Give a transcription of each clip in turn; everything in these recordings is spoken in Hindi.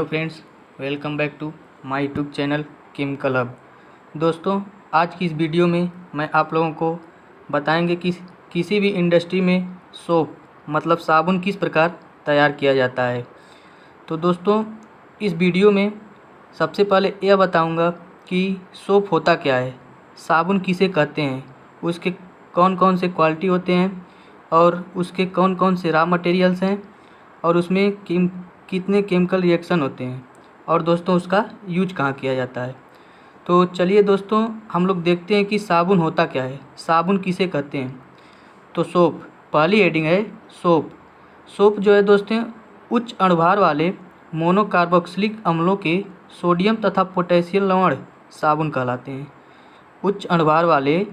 Hello friends, welcome back to my YouTube channel Chemical Hub. दोस्तों, आज की इस वीडियो में मैं आप लोगों को बताएंगे कि किसी भी इंडस्ट्री में सोप मतलब साबुन किस प्रकार तैयार किया जाता है। तो दोस्तों, इस वीडियो में सबसे पहले यह बताऊंगा कि सोप होता क्या है, साबुन किसे कहते हैं, उसके कौन कौन से क्वालिटी होते हैं और उसके कौन कौन से रॉ मटेरियल्स हैं और उसमें कितने केमिकल रिएक्शन होते हैं और दोस्तों उसका यूज कहाँ किया जाता है। तो चलिए दोस्तों, हम लोग देखते हैं कि साबुन होता क्या है, साबुन किसे कहते हैं। तो सोप, पहली हेडिंग है सोप। सोप जो है दोस्तों, उच्च अणुभार वाले मोनोकार्बोक्सिलिक अम्लों के सोडियम तथा पोटेशियम लवण साबुन कहलाते हैं। उच्च अणुभार वाले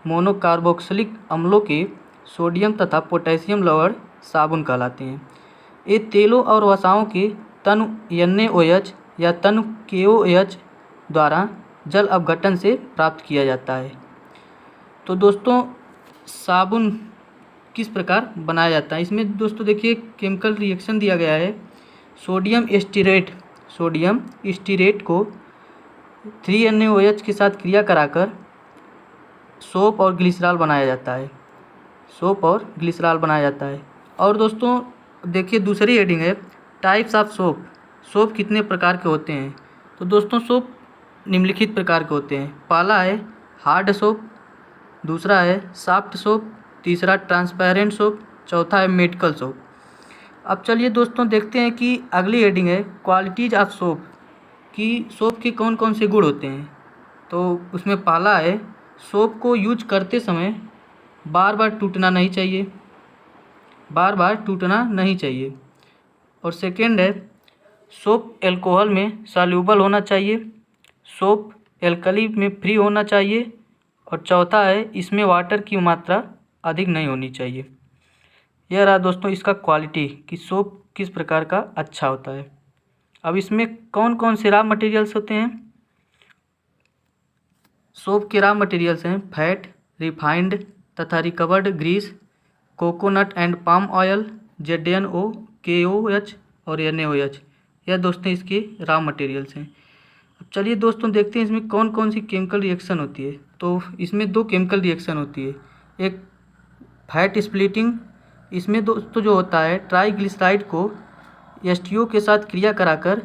मोनोकार्बोक्सिलिक अम्लों के सोडियम तथा पोटेशियम लवण साबुन कहलाते हैं। ये तेलों और वसाओं के तनु NaOH या तनु KOH द्वारा जल अपघटन से प्राप्त किया जाता है। तो दोस्तों, साबुन किस प्रकार बनाया जाता है, इसमें दोस्तों देखिए केमिकल रिएक्शन दिया गया है। सोडियम स्टीरेट को 3NaOH के साथ क्रिया कराकर सोप और ग्लिसरॉल बनाया जाता है। और दोस्तों देखिए दूसरी हेडिंग है टाइप्स ऑफ सोप। सोप कितने प्रकार के होते हैं। तो दोस्तों, सोप निम्नलिखित प्रकार के होते हैं। पहला है हार्ड सोप, दूसरा है सॉफ्ट सोप, तीसरा ट्रांसपेरेंट सोप, चौथा है मेडिकल सोप। अब चलिए दोस्तों देखते हैं कि अगली हेडिंग है क्वालिटीज ऑफ सोप, कि सोप के कौन कौन से गुण होते हैं। तो उसमें पहला है सोप को यूज करते समय बार बार टूटना नहीं चाहिए। और सेकेंड है सोप एल्कोहल में सॉल्यूबल होना चाहिए। सोप एल्कली में फ्री होना चाहिए। और चौथा है इसमें वाटर की मात्रा अधिक नहीं होनी चाहिए। यह रहा दोस्तों इसका क्वालिटी कि सोप किस प्रकार का अच्छा होता है। अब इसमें कौन कौन से रॉ मटेरियल्स होते हैं। सोप के रॉ मटेरियल्स हैं फैट, रिफाइंड तथा recovered grease, coconut and palm oil, ZNO, KOH और NaOH। यह दोस्तों इसके रॉ मटेरियल्स हैं। अब चलिए दोस्तों देखते हैं इसमें कौन कौन सी केमिकल रिएक्शन होती है। तो इसमें दो केमिकल रिएक्शन होती है। एक फैट स्प्लिटिंग, इसमें दोस्तों जो होता है ट्राईग्लिसराइड को HTO के साथ क्रिया कराकर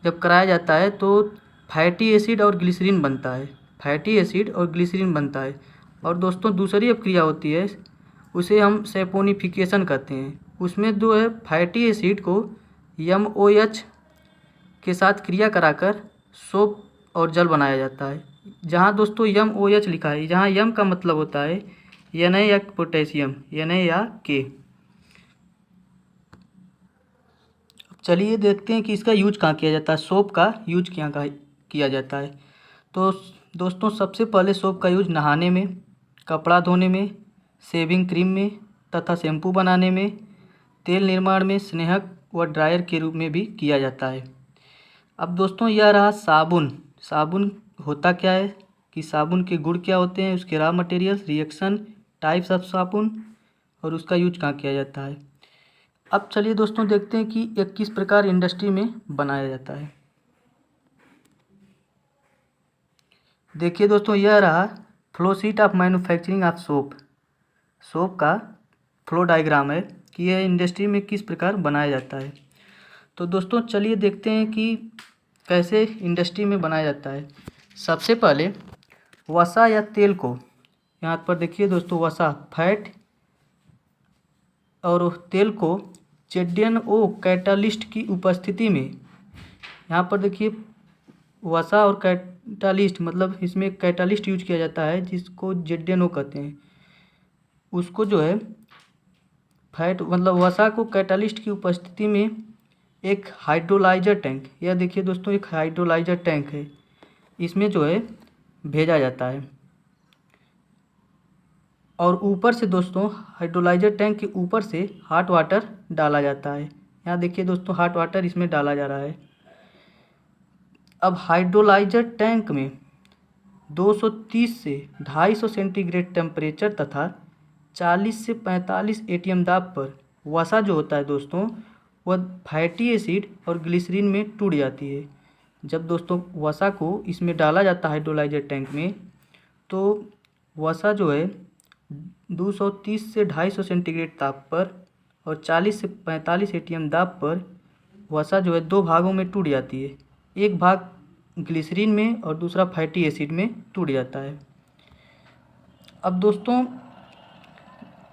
जब कराया जाता है तो फैटी एसिड और ग्लिसरीन बनता है। और दोस्तों दूसरी अब क्रिया होती है उसे हम सैपोनिफिकेशन कहते हैं। उसमें जो है फैटी एसिड को MOH के साथ क्रिया कराकर सोप और जल बनाया जाता है। जहाँ दोस्तों MOH लिखा है, जहाँ M का मतलब होता है Na या पोटेशियम, Na या K। चलिए देखते हैं कि इसका यूज कहाँ किया जाता है, सोप का यूज क्या किया जाता है। तो दोस्तों सबसे पहले सोप का यूज नहाने में, कपड़ा धोने में, शेविंग क्रीम में तथा शैम्पू बनाने में, तेल निर्माण में, स्नेहक व ड्रायर के रूप में भी किया जाता है। अब दोस्तों यह रहा साबुन। साबुन होता क्या है, कि साबुन के गुण क्या होते हैं, उसके raw materials, reaction, types of साबुन और उसका यूज कहाँ किया जाता है। अब चलिए दोस्तों देखते हैं कि यह किस प्रकार इंडस्ट्री में बनाया जाता है। देखिए दोस्तों, यह रहा flow sheet of manufacturing of soap. Soap का फ्लो डायग्राम है कि यह इंडस्ट्री में किस प्रकार बनाया जाता है। तो दोस्तों चलिए देखते हैं कि कैसे इंडस्ट्री में बनाया जाता है। सबसे पहले वसा या तेल को, यहाँ पर देखिए दोस्तों वसा फैट और तेल को ZNO कैटालिस्ट की उपस्थिति में, यहाँ पर देखिए वसा और कैटालिस्ट मतलब इसमें कैटालिस्ट यूज किया जाता है जिसको ZNO कहते हैं। उसको जो है फैट मतलब वसा को कैटालिस्ट की उपस्थिति में एक हाइड्रोलाइजर टैंक, यह देखिए दोस्तों एक हाइड्रोलाइजर टैंक है, इसमें जो है भेजा जाता है। और ऊपर से दोस्तों हाइड्रोलाइजर टैंक के ऊपर से हॉट वाटर डाला जाता है। यहाँ देखिए दोस्तों हॉट वाटर इसमें डाला जा रहा है। अब हाइड्रोलाइजर टैंक में 230 से 250 सेंटीग्रेड टेम्परेचर तथा 40 से 45 ATM दाब पर वसा जो होता है दोस्तों वह फैटी एसिड और ग्लिसरीन में टूट जाती है। जब दोस्तों वसा को इसमें डाला जाता है हाइड्रोलाइजर टैंक में, तो वसा जो है 230 से 250 सेंटीग्रेड ताप पर और 40 से 45 एटीएम दाब पर वसा जो है दो भागों में टूट जाती है। एक भाग ग्लिसरीन में और दूसरा फैटी एसिड में टूट जाता है। अब दोस्तों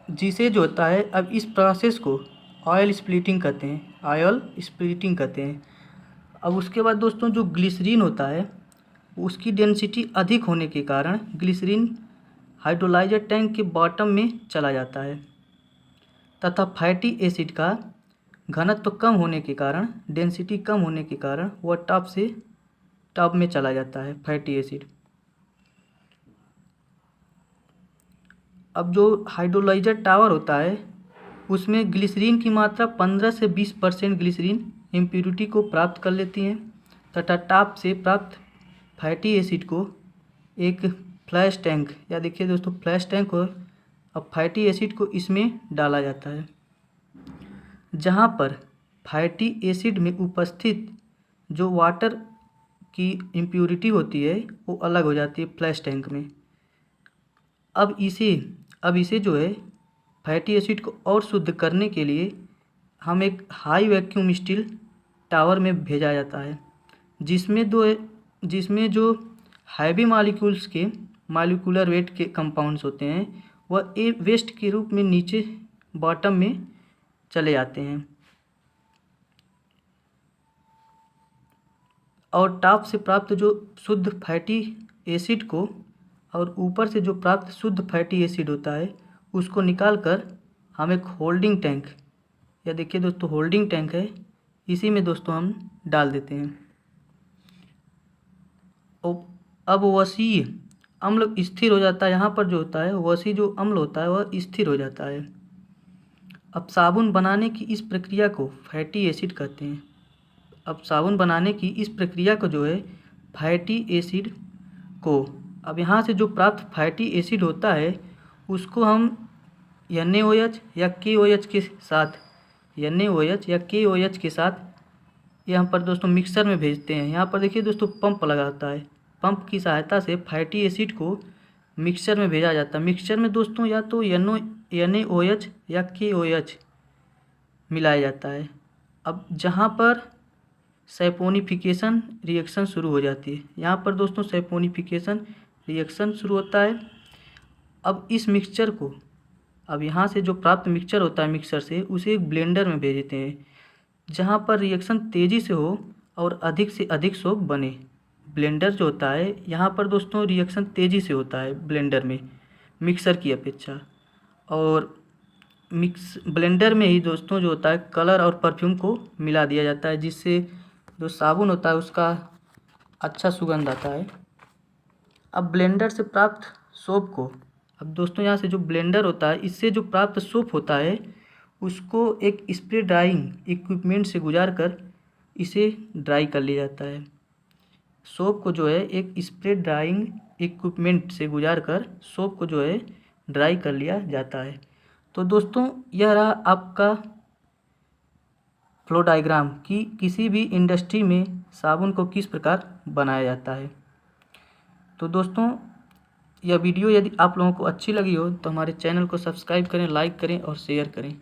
जिसे जो होता है, अब इस प्रोसेस को ऑयल स्प्लिटिंग कहते हैं, ऑयल स्प्लिटिंग कहते हैं। अब उसके बाद दोस्तों जो ग्लिसरीन होता है उसकी डेंसिटी अधिक होने के कारण ग्लिसरीन हाइड्रोलाइजर टैंक के बॉटम में चला जाता है तथा फैटी एसिड का घनत्व तो कम होने के कारण, डेंसिटी कम होने के कारण वह टॉप से टॉप में चला जाता है फैटी एसिड। अब जो हाइड्रोलाइजर टावर होता है उसमें ग्लिसरीन की मात्रा 15 से 20% ग्लिसरीन इम्प्योरिटी को प्राप्त कर लेती हैं तथा टॉप से प्राप्त फैटी एसिड को एक फ्लैश टैंक, या देखिए दोस्तों फ्लैश टैंक हो, अब फैटी एसिड को इसमें डाला जाता है, जहां पर फैटी एसिड में उपस्थित जो वाटर की इम्प्योरिटी होती है वो अलग हो जाती है फ्लैश टैंक में। अब इसे जो है फैटी एसिड को और शुद्ध करने के लिए हम एक हाई वैक्यूम स्टील टावर में भेजा जाता है, जिसमें जो हैवी मॉलिक्यूल्स के मॉलिक्यूलर वेट के कंपाउंड्स होते हैं वह वेस्ट के रूप में नीचे बॉटम में चले जाते हैं और टॉप से प्राप्त जो शुद्ध फैटी एसिड को और ऊपर से जो प्राप्त शुद्ध फैटी एसिड होता है उसको निकाल कर हम एक होल्डिंग टैंक, या देखिए दोस्तों होल्डिंग टैंक है, इसी में दोस्तों हम डाल देते हैं। अब वसी अम्ल स्थिर हो जाता है, यहाँ पर जो होता है वसी जो अम्ल होता है वह स्थिर हो जाता है। अब साबुन बनाने की इस प्रक्रिया को फैटी एसिड कहते हैं। अब साबुन बनाने की इस प्रक्रिया को जो है फैटी एसिड को, अब यहाँ से जो प्राप्त फैटी एसिड होता है उसको हम NaOH या KOH के साथ, NaOH या KOH के साथ यहाँ पर दोस्तों मिक्सर में भेजते हैं। यहाँ पर देखिए दोस्तों पंप लगा होता है, पंप की सहायता से फैटी एसिड को मिक्सचर में भेजा जाता है। मिक्सचर में दोस्तों या तो NaOH या KOH मिलाया जाता है। अब जहाँ पर सैपोनिफिकेशन रिएक्शन शुरू हो जाती है, यहाँ पर दोस्तों सैपोनिफिकेशन रिएक्शन शुरू होता है। अब इस मिक्सचर को, अब यहाँ से जो प्राप्त मिक्सचर होता है मिक्सर से, उसे एक ब्लेंडर में भेज देते हैं जहाँ पर रिएक्शन तेज़ी से हो और अधिक से अधिक सोप बने। ब्लेंडर जो होता है यहाँ पर दोस्तों रिएक्शन तेज़ी से होता है ब्लेंडर में मिक्सर की अपेक्षा, और ब्लेंडर में ही दोस्तों जो होता है कलर और परफ्यूम को मिला दिया जाता है, जिससे जो साबुन होता है उसका अच्छा सुगंध आता है। अब ब्लेंडर से प्राप्त सोप को, अब दोस्तों यहाँ से जो ब्लेंडर होता है इससे जो प्राप्त सोप होता है उसको एक स्प्रे ड्राइंग इक्विपमेंट से गुजार कर इसे ड्राई कर लिया जाता है। सोप को जो है एक स्प्रे ड्राइंग इक्विपमेंट से गुजार कर सोप को जो है ड्राई कर लिया जाता है। तो दोस्तों यह रहा आपका फ्लो डायग्राम कि किसी भी इंडस्ट्री में साबुन को किस प्रकार बनाया जाता है। तो दोस्तों यह वीडियो यदि आप लोगों को अच्छी लगी हो तो हमारे चैनल को सब्सक्राइब करें, लाइक करें और शेयर करें।